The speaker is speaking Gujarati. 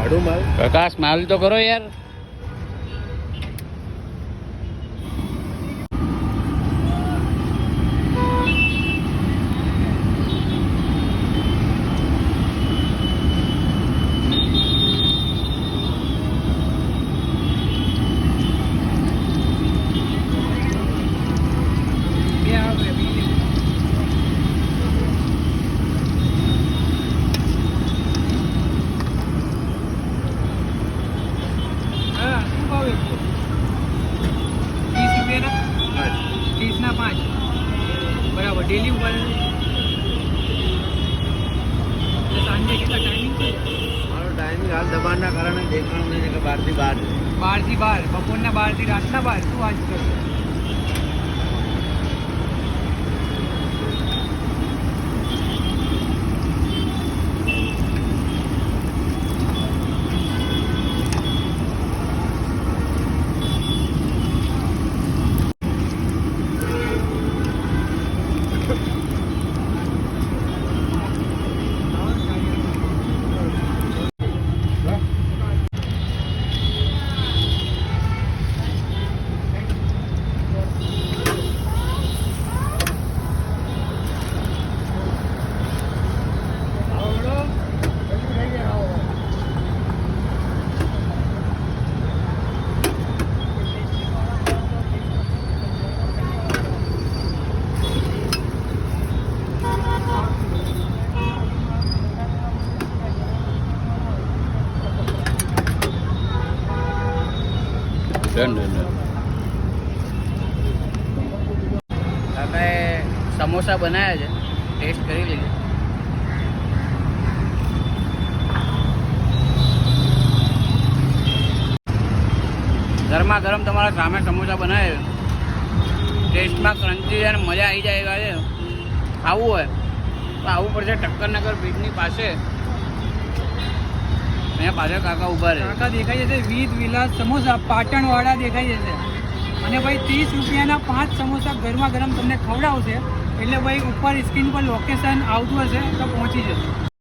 ભાડું માલ પ્રકાશ માલ તો કરો યાર. બરાબર ડેલી ઉપર સાંજે કેટલા ટાઈમિંગ છે? મારો ટાઈમિંગ હાલ દબાણના કારણે દેખાણું નહીં કે 12 થી 12 12 થી 12 બપોરના 12 થી રાતના 12 શું વાત કરો? કાકાએ સમોસા બનાવ્યા છે, ટેસ્ટ કરી લઈએ. ગરમા ગરમ તમારા સામે સમોસા બનાવે, ટેસ્ટમાં ક્રન્ચી અને મજા આવી જાય એવા છે. ખાવું હોય તો આવવું પડશે ટક્કરનગર બ્રિજની પાસે. અહીંયા પાછળ કાકા ઊભા રહે. કાકા દેખાઈ જશે વિથ વિલાસ સમોસા પાટણવાળા દેખાઈ જશે. અને ભાઈ 30 રૂપિયાના 5 સમોસા ગરમા ગરમ તમને ખવડાવશે. એટલે ભાઈ ઉપર સ્ક્રીન પર લોકેશન આવતું હશે તો પહોંચી જશે.